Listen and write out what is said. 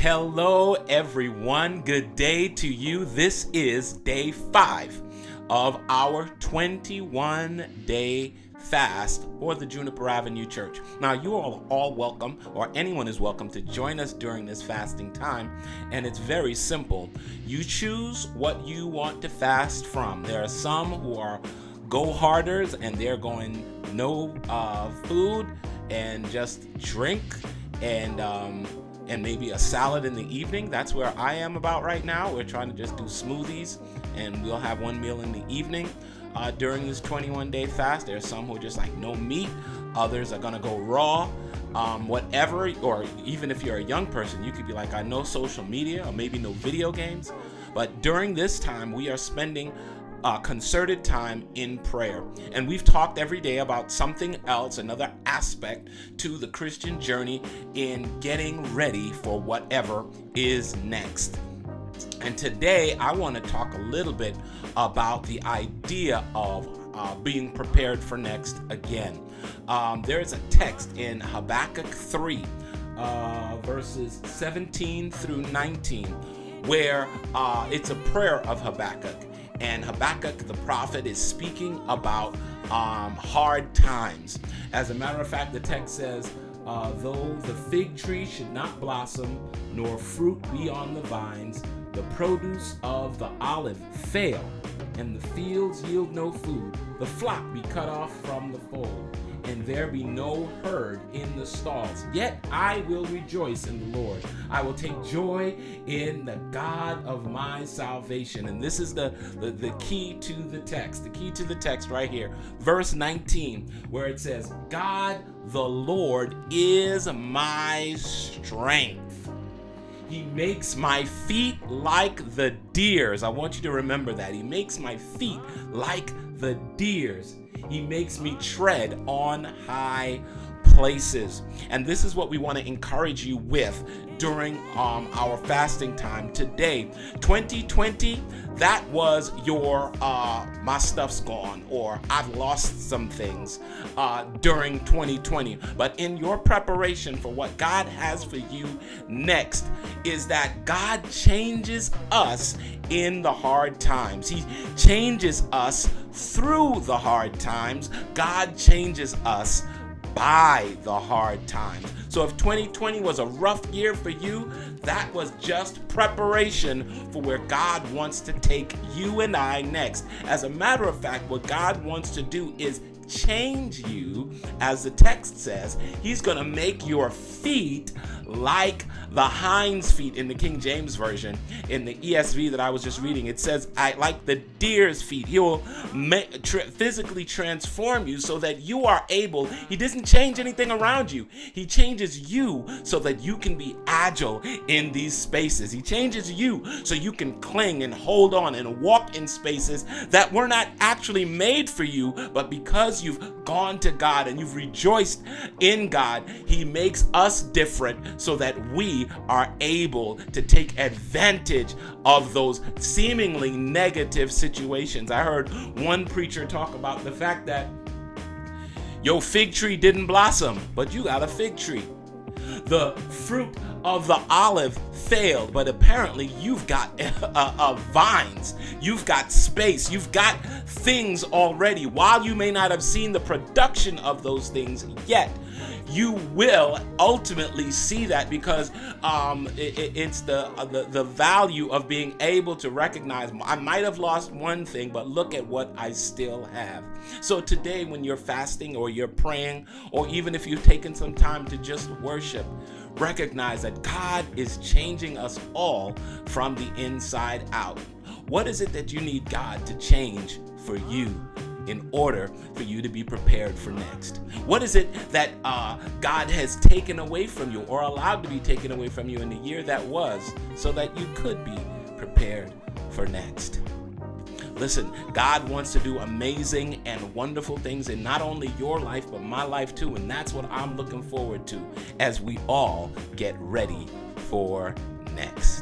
Hello, everyone. Good day to you. This is day 5 of our 21-day fast for the Juniper Avenue Church. Now, you are all welcome, or anyone is welcome, to join us during this fasting time, and it's very simple. You choose what you want to fast from. There are some who are go-harders, and they're going no food and just drink and maybe a salad in the evening. That's where I am about right now. We're trying to just do smoothies, and we'll have one meal in the evening during this 21-day fast. There's some who are just like no meat. Others are gonna go raw. Whatever, or even if you're a young person, you could be like, I know social media, or maybe no video games. But during this time, we are spending concerted time in prayer. And we've talked every day about something else, another aspect to the Christian journey in getting ready for whatever is next. And today I want to talk a little bit about the idea of being prepared for next again. There is a text in Habakkuk 3, verses 17 through 19, where it's a prayer of Habakkuk. And Habakkuk, the prophet, is speaking about hard times. As a matter of fact, the text says, though the fig tree should not blossom, nor fruit be on the vines, the produce of the olive fail, and the fields yield no food, the flock be cut off from the fold, and there be no herd in the stalls. Yet I will rejoice in the Lord. I will take joy in the God of my salvation. And this is the key to the text. The key to the text right here. Verse 19, where it says, God the Lord is my strength. He makes my feet like the deer's. I want you to remember that. He makes my feet like the deer's. He makes me tread on high places. And this is what we want to encourage you with during our fasting time today. 2020, that was your my stuff's gone, or I've lost some things during 2020. But in your preparation for what God has for you next is that God changes us in the hard times. He changes us through the hard times. God changes us by the hard times. So if 2020 was a rough year for you, that was just preparation for where God wants to take you and I next. As a matter of fact, what God wants to do is change you. As the text says, he's going to make your feet like the hinds feet in the King James Version. In the ESV that I was just reading, it says, I like the deer's feet. He will physically transform you so that you are able. He doesn't change anything around you. He changes you so that you can be agile in these spaces. He changes you so you can cling and hold on and walk in spaces that were not actually made for you, but because you've gone to God and you've rejoiced in God, he makes us different so that we are able to take advantage of those seemingly negative situations. I heard one preacher talk about the fact that your fig tree didn't blossom, but you got a fig tree. The fruit of the olive failed, but apparently you've got vines, you've got space, you've got things already. While you may not have seen the production of those things yet, you will ultimately see that, because it's the value of being able to recognize, I might have lost one thing, but look at what I still have. So today, when you're fasting or you're praying, or even if you've taken some time to just worship, recognize that God is changing us all from the inside out. What is it that you need God to change for you in order for you to be prepared for next? What is it that God has taken away from you, or allowed to be taken away from you in the year that was, so that you could be prepared for next? Listen, God wants to do amazing and wonderful things in not only your life, but my life too. And that's what I'm looking forward to as we all get ready for next.